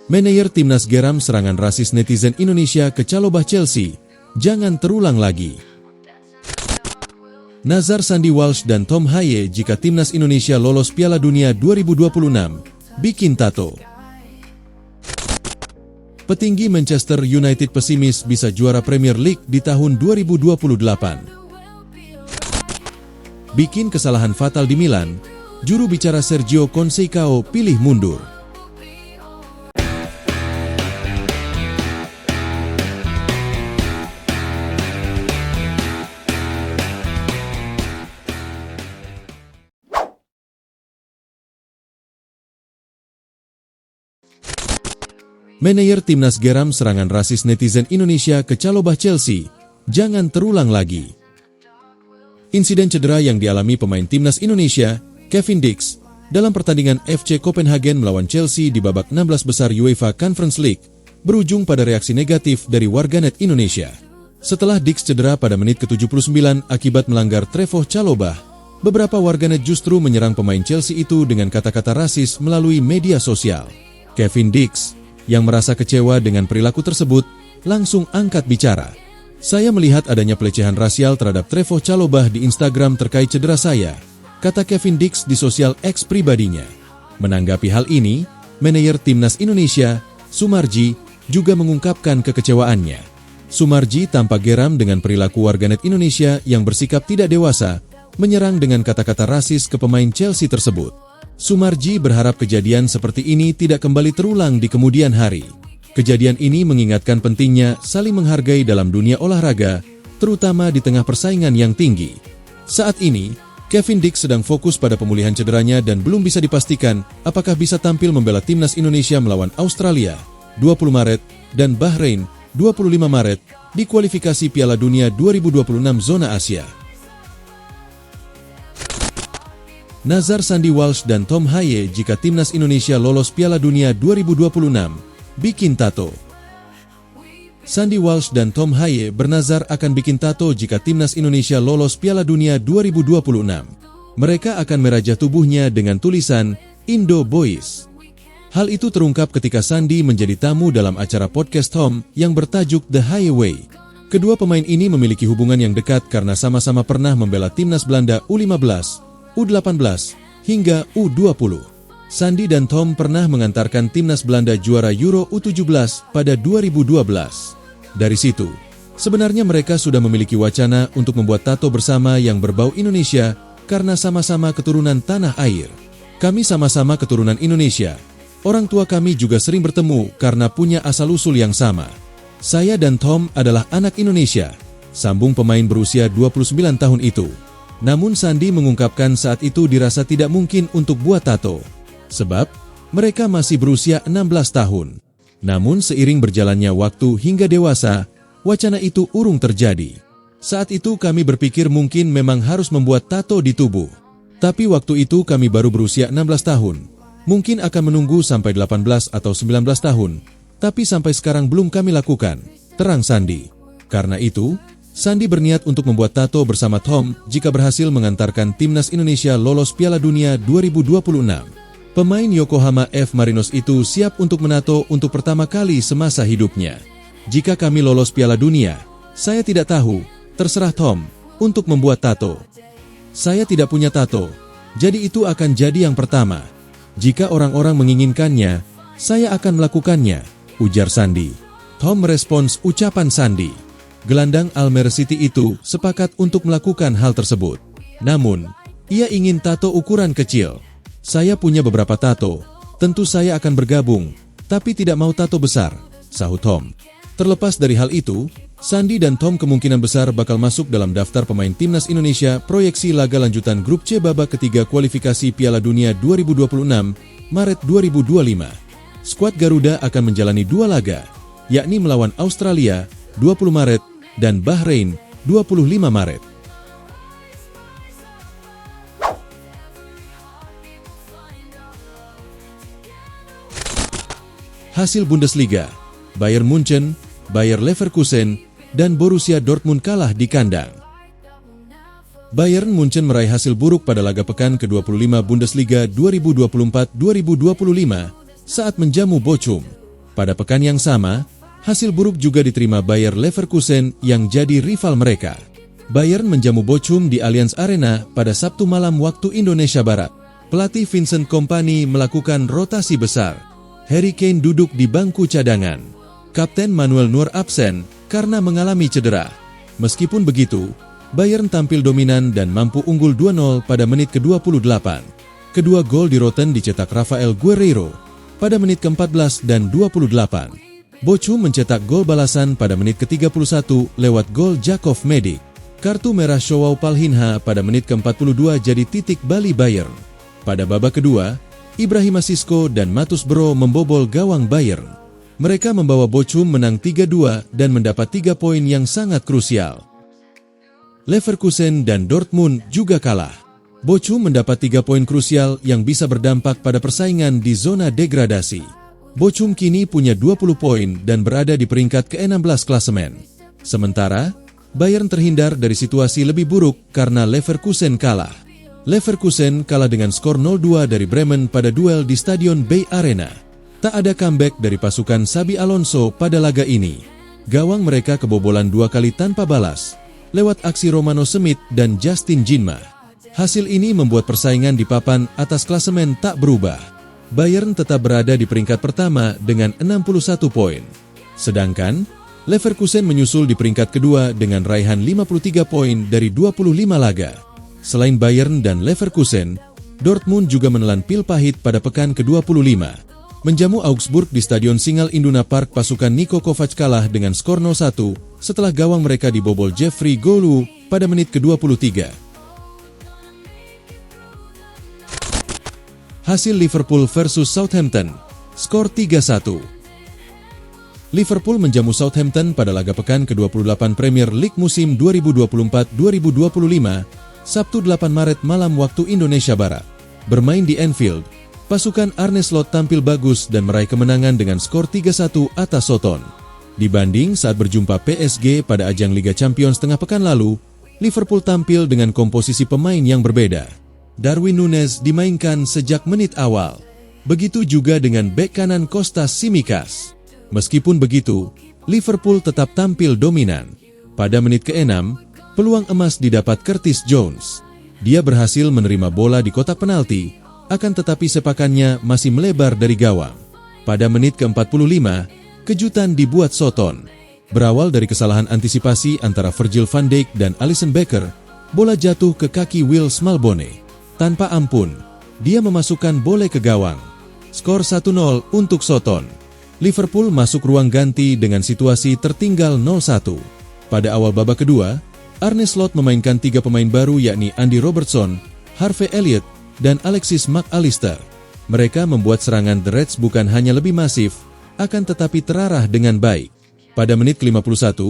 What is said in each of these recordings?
Manajer Timnas geram serangan rasis netizen Indonesia ke Calobah Chelsea. Jangan terulang lagi. Nazar Sandy Walsh dan Tom Haye jika Timnas Indonesia lolos Piala Dunia 2026. Bikin tato. Petinggi Manchester United pesimis bisa juara Premier League di tahun 2028. Bikin kesalahan fatal di Milan, juru bicara Sergio Conceição pilih mundur. Manajer Timnas geram serangan rasis netizen Indonesia ke Calobah Chelsea. Jangan terulang lagi. Insiden cedera yang dialami pemain Timnas Indonesia, Kevin Dix, dalam pertandingan FC Copenhagen melawan Chelsea di babak 16 besar UEFA Conference League, berujung pada reaksi negatif dari warganet Indonesia. Setelah Dix cedera pada menit ke-79 akibat melanggar Trevoh Chalobah, beberapa warganet justru menyerang pemain Chelsea itu dengan kata-kata rasis melalui media sosial. Kevin Dix, yang merasa kecewa dengan perilaku tersebut, langsung angkat bicara. "Saya melihat adanya pelecehan rasial terhadap Trevoh Chalobah di Instagram terkait cedera saya," kata Kevin Dix di sosial X pribadinya. Menanggapi hal ini, manajer Timnas Indonesia, Sumarji, juga mengungkapkan kekecewaannya. Sumarji tampak geram dengan perilaku warganet Indonesia yang bersikap tidak dewasa, menyerang dengan kata-kata rasis ke pemain Chelsea tersebut. Sumarji berharap kejadian seperti ini tidak kembali terulang di kemudian hari. Kejadian ini mengingatkan pentingnya saling menghargai dalam dunia olahraga, terutama di tengah persaingan yang tinggi. Saat ini, Kevin Dix sedang fokus pada pemulihan cederanya dan belum bisa dipastikan apakah bisa tampil membela Timnas Indonesia melawan Australia 20 Maret dan Bahrain 25 Maret di kualifikasi Piala Dunia 2026 zona Asia. Nazar Sandy Walsh dan Tom Haye jika Timnas Indonesia lolos Piala Dunia 2026. Bikin tato. Sandy Walsh dan Tom Haye bernazar akan bikin tato jika Timnas Indonesia lolos Piala Dunia 2026. Mereka akan merajah tubuhnya dengan tulisan Indo Boys. Hal itu terungkap ketika Sandy menjadi tamu dalam acara podcast Tom yang bertajuk The Highway. Kedua pemain ini memiliki hubungan yang dekat karena sama-sama pernah membela Timnas Belanda U15, U18, hingga U20. Sandy dan Tom pernah mengantarkan Timnas Belanda juara Euro U17 pada 2012. Dari situ, sebenarnya mereka sudah memiliki wacana untuk membuat tato bersama yang berbau Indonesia karena sama-sama keturunan tanah air. "Kami sama-sama keturunan Indonesia. Orang tua kami juga sering bertemu karena punya asal-usul yang sama. Saya dan Tom adalah anak Indonesia," sambung pemain berusia 29 tahun itu. Namun Sandy mengungkapkan saat itu dirasa tidak mungkin untuk buat tato, sebab mereka masih berusia 16 tahun. Namun seiring berjalannya waktu hingga dewasa, wacana itu urung terjadi. "Saat itu kami berpikir mungkin memang harus membuat tato di tubuh. Tapi waktu itu kami baru berusia 16 tahun. Mungkin akan menunggu sampai 18 atau 19 tahun, tapi sampai sekarang belum kami lakukan," terang Sandy. Karena itu, Sandy berniat untuk membuat tato bersama Tom jika berhasil mengantarkan Timnas Indonesia lolos Piala Dunia 2026. Pemain Yokohama F. Marinos itu siap untuk menato untuk pertama kali semasa hidupnya. "Jika kami lolos Piala Dunia, saya tidak tahu, terserah Tom, untuk membuat tato. Saya tidak punya tato, jadi itu akan jadi yang pertama. Jika orang-orang menginginkannya, saya akan melakukannya," ujar Sandy. Tom merespons ucapan Sandy. Gelandang Almere City itu sepakat untuk melakukan hal tersebut. Namun, ia ingin tato ukuran kecil. "Saya punya beberapa tato, tentu saya akan bergabung, tapi tidak mau tato besar," sahut Tom. Terlepas dari hal itu, Sandy dan Tom kemungkinan besar bakal masuk dalam daftar pemain Timnas Indonesia proyeksi laga lanjutan Grup C babak ketiga kualifikasi Piala Dunia 2026, Maret 2025. Skuad Garuda akan menjalani 2 laga, yakni melawan Australia, 20 Maret, dan Bahrain, 25 Maret. Hasil Bundesliga, Bayern Munchen, Bayer Leverkusen, dan Borussia Dortmund kalah di kandang. Bayern Munchen meraih hasil buruk pada laga pekan ke-25 Bundesliga 2024-2025 saat menjamu Bochum. Pada pekan yang sama, hasil buruk juga diterima Bayer Leverkusen yang jadi rival mereka. Bayern menjamu Bochum di Allianz Arena pada Sabtu malam waktu Indonesia Barat. Pelatih Vincent Kompany melakukan rotasi besar. Harry Kane duduk di bangku cadangan. Kapten Manuel Neuer absen karena mengalami cedera. Meskipun begitu, Bayern tampil dominan dan mampu unggul 2-0 pada menit ke-28. Kedua gol di Rotten dicetak Rafael Guerreiro pada menit ke-14 dan 28. Bochum mencetak gol balasan pada menit ke-31 lewat gol Jakov Medic. Kartu merah Joao Palhinha pada menit ke-42 jadi titik bali Bayern. Pada babak kedua, Ibrahima Sisco dan Matus Bro membobol gawang Bayern. Mereka membawa Bochum menang 3-2 dan mendapat 3 poin yang sangat krusial. Leverkusen dan Dortmund juga kalah. Bochum mendapat 3 poin krusial yang bisa berdampak pada persaingan di zona degradasi. Bochum kini punya 20 poin dan berada di peringkat ke-16 klasemen. Sementara, Bayern terhindar dari situasi lebih buruk karena Leverkusen kalah. Leverkusen kalah dengan skor 0-2 dari Bremen pada duel di Stadion Bay Arena. Tak ada comeback dari pasukan Xabi Alonso pada laga ini. Gawang mereka kebobolan 2 kali tanpa balas, lewat aksi Romano Smith dan Justin Jinma. Hasil ini membuat persaingan di papan atas klasemen tak berubah. Bayern tetap berada di peringkat pertama dengan 61 poin. Sedangkan, Leverkusen menyusul di peringkat kedua dengan raihan 53 poin dari 25 laga. Selain Bayern dan Leverkusen, Dortmund juga menelan pil pahit pada pekan ke-25. Menjamu Augsburg di Stadion Signal Iduna Park, pasukan Niko Kovac kalah dengan skor 0-1 setelah gawang mereka dibobol Jeffrey Golu pada menit ke-23. Hasil Liverpool versus Southampton, skor 3-1. Liverpool menjamu Southampton pada laga pekan ke-28 Premier League musim 2024-2025, Sabtu 8 Maret malam waktu Indonesia Barat. Bermain di Anfield, pasukan Arne Slot tampil bagus dan meraih kemenangan dengan skor 3-1 atas Soton. Dibanding saat berjumpa PSG pada ajang Liga Champions tengah pekan lalu, Liverpool tampil dengan komposisi pemain yang berbeda. Darwin Núñez dimainkan sejak menit awal. Begitu juga dengan bek kanan Kostas Tsimikas. Meskipun begitu, Liverpool tetap tampil dominan. Pada menit ke-6, peluang emas didapat Curtis Jones. Dia berhasil menerima bola di kotak penalti, akan tetapi sepakannya masih melebar dari gawang. Pada menit ke-45, kejutan dibuat Soton. Berawal dari kesalahan antisipasi antara Virgil van Dijk dan Alisson Becker, bola jatuh ke kaki Will Smallbone. Tanpa ampun, dia memasukkan bola ke gawang. Skor 1-0 untuk Soton. Liverpool masuk ruang ganti dengan situasi tertinggal 0-1. Pada awal babak kedua, Arne Slot memainkan 3 pemain baru yakni Andy Robertson, Harvey Elliott, dan Alexis Mac Allister. Mereka membuat serangan The Reds bukan hanya lebih masif, akan tetapi terarah dengan baik. Pada menit ke-51,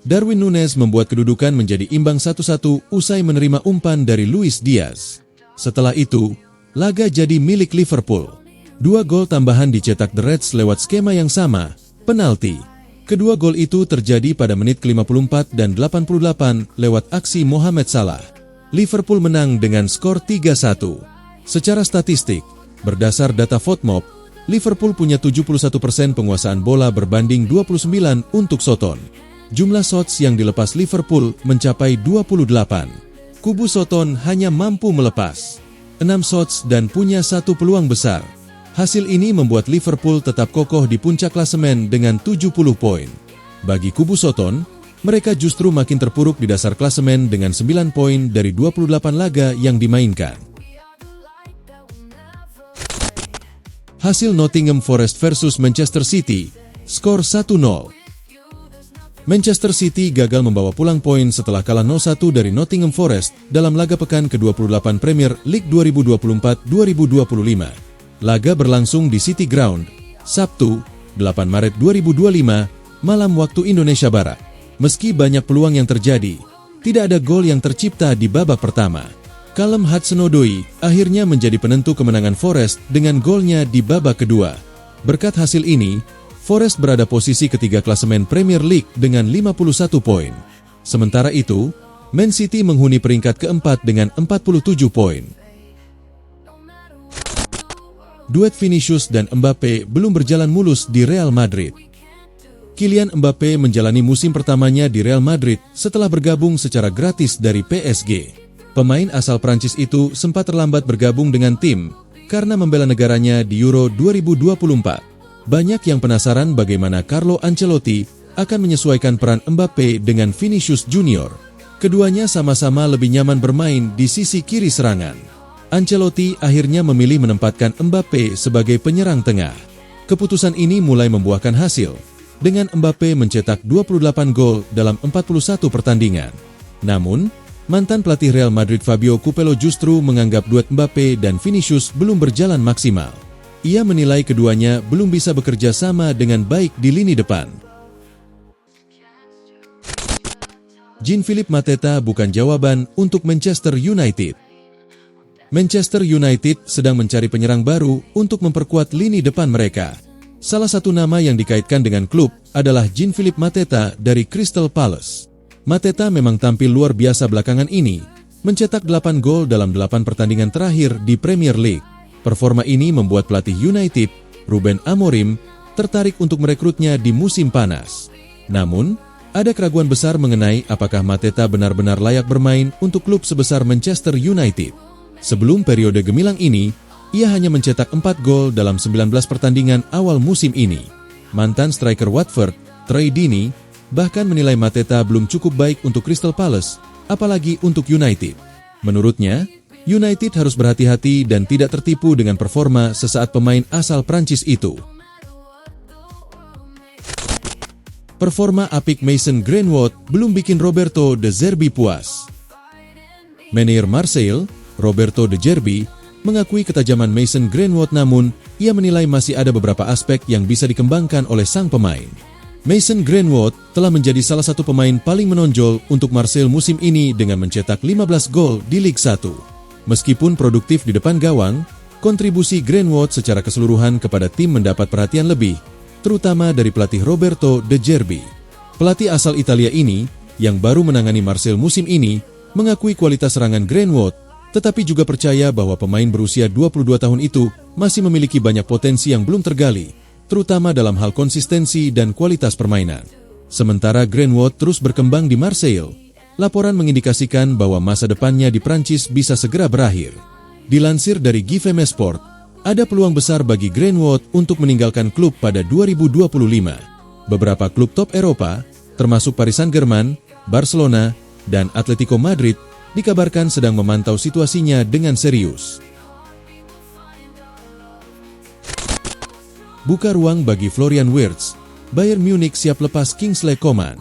Darwin Núñez membuat kedudukan menjadi imbang 1-1 usai menerima umpan dari Luis Diaz. Setelah itu, laga jadi milik Liverpool. 2 gol tambahan dicetak The Reds lewat skema yang sama, penalti. Kedua gol itu terjadi pada menit ke-54 dan 88 lewat aksi Mohamed Salah. Liverpool menang dengan skor 3-1. Secara statistik, berdasar data FotMob, Liverpool punya 71% penguasaan bola berbanding 29 untuk Soton. Jumlah shots yang dilepas Liverpool mencapai 28. Kubu Soton hanya mampu melepas 6 shots dan punya 1 peluang besar. Hasil ini membuat Liverpool tetap kokoh di puncak klasemen dengan 70 poin. Bagi kubu Soton, mereka justru makin terpuruk di dasar klasemen dengan 9 poin dari 28 laga yang dimainkan. Hasil Nottingham Forest versus Manchester City, skor 1-0. Manchester City gagal membawa pulang poin setelah kalah 0-1 dari Nottingham Forest dalam laga pekan ke-28 Premier League 2024-2025. Laga berlangsung di City Ground, Sabtu, 8 Maret 2025, malam waktu Indonesia Barat. Meski banyak peluang yang terjadi, tidak ada gol yang tercipta di babak pertama. Callum Hudson-Odoi akhirnya menjadi penentu kemenangan Forest dengan golnya di babak kedua. Berkat hasil ini, Forest berada posisi ketiga klasemen Premier League dengan 51 poin. Sementara itu, Man City menghuni peringkat keempat dengan 47 poin. duet Vinicius dan Mbappe belum berjalan mulus di Real Madrid. Kylian Mbappe menjalani musim pertamanya di Real Madrid setelah bergabung secara gratis dari PSG. Pemain asal Prancis itu sempat terlambat bergabung dengan tim karena membela negaranya di Euro 2024. Banyak yang penasaran bagaimana Carlo Ancelotti akan menyesuaikan peran Mbappe dengan Vinicius Junior. Keduanya sama-sama lebih nyaman bermain di sisi kiri serangan. Ancelotti akhirnya memilih menempatkan Mbappe sebagai penyerang tengah. Keputusan ini mulai membuahkan hasil, dengan Mbappe mencetak 28 gol dalam 41 pertandingan. Namun, mantan pelatih Real Madrid Fabio Capello justru menganggap duet Mbappe dan Vinicius belum berjalan maksimal. Ia menilai keduanya belum bisa bekerja sama dengan baik di lini depan. Jean-Philippe Mateta bukan jawaban untuk Manchester United. Manchester United sedang mencari penyerang baru untuk memperkuat lini depan mereka. Salah satu nama yang dikaitkan dengan klub adalah Jean-Philippe Mateta dari Crystal Palace. Mateta memang tampil luar biasa belakangan ini, mencetak 8 gol dalam 8 pertandingan terakhir di Premier League. Performa ini membuat pelatih United, Ruben Amorim, tertarik untuk merekrutnya di musim panas. Namun, ada keraguan besar mengenai apakah Mateta benar-benar layak bermain untuk klub sebesar Manchester United. Sebelum periode gemilang ini, ia hanya mencetak 4 gol dalam 19 pertandingan awal musim ini. Mantan striker Watford, Troy Deeney, bahkan menilai Mateta belum cukup baik untuk Crystal Palace, apalagi untuk United. Menurutnya, United harus berhati-hati dan tidak tertipu dengan performa sesaat pemain asal Prancis itu. Performa apik Mason Greenwood belum bikin Roberto De Zerbi puas. Manajer Marseille, Roberto De Zerbi, mengakui ketajaman Mason Greenwood, namun ia menilai masih ada beberapa aspek yang bisa dikembangkan oleh sang pemain. Mason Greenwood telah menjadi salah satu pemain paling menonjol untuk Marseille musim ini dengan mencetak 15 gol di Ligue 1. Meskipun produktif di depan gawang, kontribusi Greenwood secara keseluruhan kepada tim mendapat perhatian lebih, terutama dari pelatih Roberto De Zerbi. Pelatih asal Italia ini, yang baru menangani Marseille musim ini, mengakui kualitas serangan Greenwood, tetapi juga percaya bahwa pemain berusia 22 tahun itu masih memiliki banyak potensi yang belum tergali, terutama dalam hal konsistensi dan kualitas permainan. Sementara Greenwood terus berkembang di Marseille, laporan mengindikasikan bahwa masa depannya di Prancis bisa segera berakhir. Dilansir dari Guy Femme Sport, ada peluang besar bagi Greenwood untuk meninggalkan klub pada 2025. Beberapa klub top Eropa, termasuk Paris Saint-Germain, Barcelona, dan Atletico Madrid, dikabarkan sedang memantau situasinya dengan serius. Buka ruang bagi Florian Wirtz, Bayern Munich siap lepas Kingsley Coman.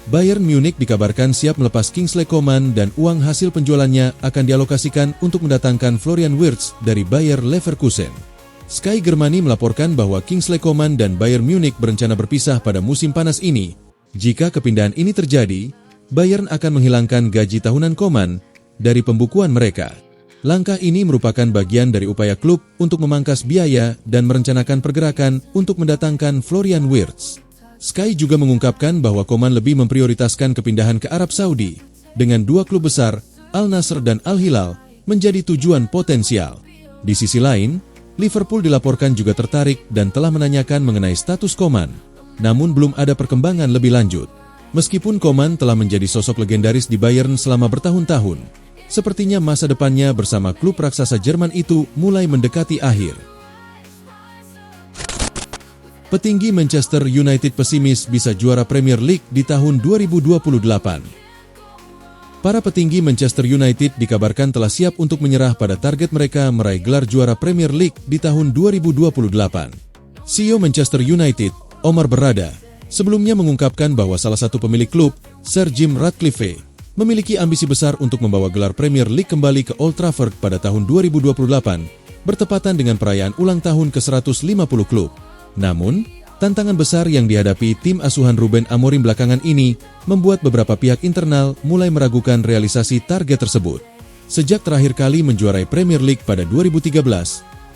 Bayern Munich dikabarkan siap melepas Kingsley Coman dan uang hasil penjualannya akan dialokasikan untuk mendatangkan Florian Wirtz dari Bayer Leverkusen. Sky Germany melaporkan bahwa Kingsley Coman dan Bayern Munich berencana berpisah pada musim panas ini. Jika kepindahan ini terjadi, Bayern akan menghilangkan gaji tahunan Coman dari pembukuan mereka. Langkah ini merupakan bagian dari upaya klub untuk memangkas biaya dan merencanakan pergerakan untuk mendatangkan Florian Wirtz. Sky juga mengungkapkan bahwa Coman lebih memprioritaskan kepindahan ke Arab Saudi, dengan dua klub besar, Al Nassr dan Al Hilal, menjadi tujuan potensial. Di sisi lain, Liverpool dilaporkan juga tertarik dan telah menanyakan mengenai status Coman, namun belum ada perkembangan lebih lanjut. Meskipun Coman telah menjadi sosok legendaris di Bayern selama bertahun-tahun, sepertinya masa depannya bersama klub raksasa Jerman itu mulai mendekati akhir. Petinggi Manchester United pesimis bisa juara Premier League di tahun 2028. Para petinggi Manchester United dikabarkan telah siap untuk menyerah pada target mereka meraih gelar juara Premier League di tahun 2028. CEO Manchester United, Omar Berrada, sebelumnya mengungkapkan bahwa salah satu pemilik klub, Sir Jim Ratcliffe, memiliki ambisi besar untuk membawa gelar Premier League kembali ke Old Trafford pada tahun 2028, bertepatan dengan perayaan ulang tahun ke-150 klub. Namun, tantangan besar yang dihadapi tim asuhan Ruben Amorim belakangan ini membuat beberapa pihak internal mulai meragukan realisasi target tersebut. Sejak terakhir kali menjuarai Premier League pada 2013,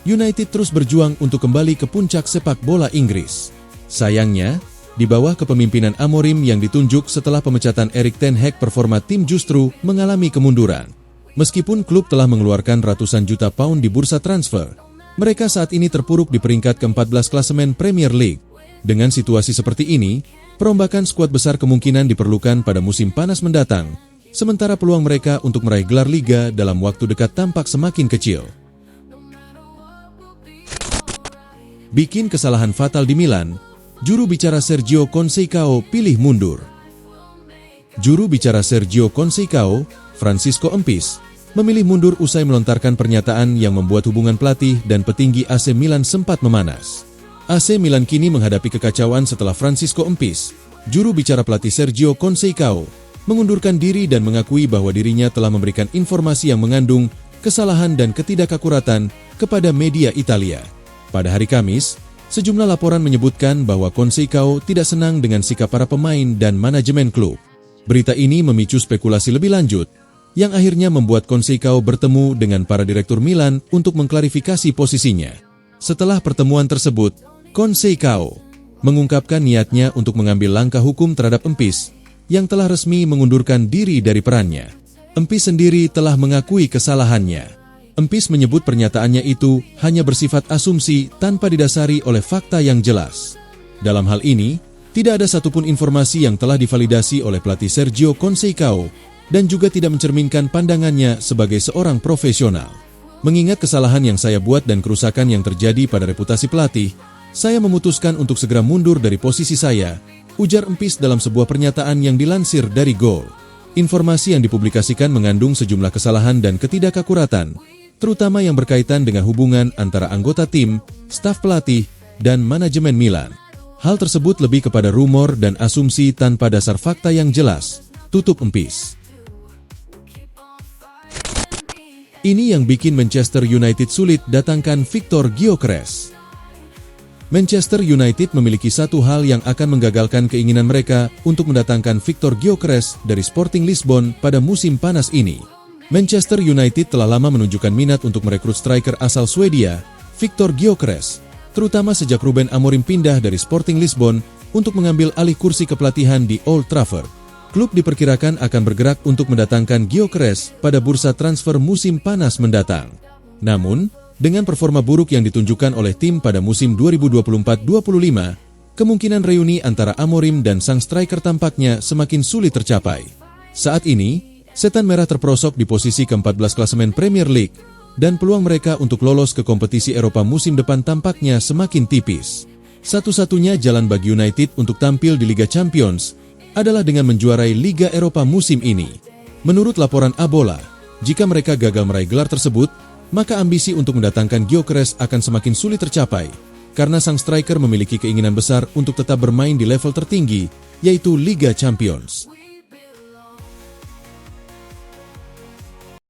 United terus berjuang untuk kembali ke puncak sepak bola Inggris. Sayangnya, di bawah kepemimpinan Amorim yang ditunjuk setelah pemecatan Erik ten Hag, performa tim justru mengalami kemunduran. Meskipun klub telah mengeluarkan ratusan juta pound di bursa transfer, Mereka saat ini terpuruk di peringkat ke-14 klasemen Premier League. Dengan situasi seperti ini, perombakan skuad besar kemungkinan diperlukan pada musim panas mendatang, sementara peluang mereka untuk meraih gelar Liga dalam waktu dekat tampak semakin kecil. Bikin kesalahan fatal di Milan, juru bicara Sergio Conceição pilih mundur. Juru bicara Sergio Conceição, Francisco Empis, memilih mundur usai melontarkan pernyataan yang membuat hubungan pelatih dan petinggi AC Milan sempat memanas. AC Milan kini menghadapi kekacauan setelah Francisco Empis, juru bicara pelatih Sergio Conceição, mengundurkan diri dan mengakui bahwa dirinya telah memberikan informasi yang mengandung kesalahan dan ketidakakuratan kepada media Italia. Pada hari Kamis, sejumlah laporan menyebutkan bahwa Conceição tidak senang dengan sikap para pemain dan manajemen klub. Berita ini memicu spekulasi lebih lanjut, yang akhirnya membuat Conceição bertemu dengan para direktur Milan untuk mengklarifikasi posisinya. Setelah pertemuan tersebut, Conceição mengungkapkan niatnya untuk mengambil langkah hukum terhadap Empis, yang telah resmi mengundurkan diri dari perannya. Empis sendiri telah mengakui kesalahannya. Empis menyebut pernyataannya itu hanya bersifat asumsi tanpa didasari oleh fakta yang jelas. Dalam hal ini, tidak ada satupun informasi yang telah divalidasi oleh pelatih Sergio Conceição dan juga tidak mencerminkan pandangannya sebagai seorang profesional. Mengingat kesalahan yang saya buat dan kerusakan yang terjadi pada reputasi pelatih, saya memutuskan untuk segera mundur dari posisi saya, ujar Empis dalam sebuah pernyataan yang dilansir dari Goal. Informasi yang dipublikasikan mengandung sejumlah kesalahan dan ketidakakuratan, terutama yang berkaitan dengan hubungan antara anggota tim, staf pelatih, dan manajemen Milan. Hal tersebut lebih kepada rumor dan asumsi tanpa dasar fakta yang jelas, tutup Empis. Ini yang bikin Manchester United sulit datangkan Victor Gyökeres. Manchester United memiliki satu hal yang akan menggagalkan keinginan mereka untuk mendatangkan Victor Gyökeres dari Sporting Lisbon pada musim panas ini. Manchester United telah lama menunjukkan minat untuk merekrut striker asal Swedia, Victor Gyökeres, terutama sejak Ruben Amorim pindah dari Sporting Lisbon untuk mengambil alih kursi kepelatihan di Old Trafford. Klub diperkirakan akan bergerak untuk mendatangkan Gyökeres pada bursa transfer musim panas mendatang. Namun, dengan performa buruk yang ditunjukkan oleh tim pada musim 2024-25, kemungkinan reuni antara Amorim dan sang striker tampaknya semakin sulit tercapai. Saat ini, Setan Merah terperosok di posisi ke-14 klasemen Premier League, dan peluang mereka untuk lolos ke kompetisi Eropa musim depan tampaknya semakin tipis. Satu-satunya jalan bagi United untuk tampil di Liga Champions adalah dengan menjuarai Liga Eropa musim ini. Menurut laporan Abola, jika mereka gagal meraih gelar tersebut, maka ambisi untuk mendatangkan Gyökeres akan semakin sulit tercapai, karena sang striker memiliki keinginan besar untuk tetap bermain di level tertinggi, yaitu Liga Champions.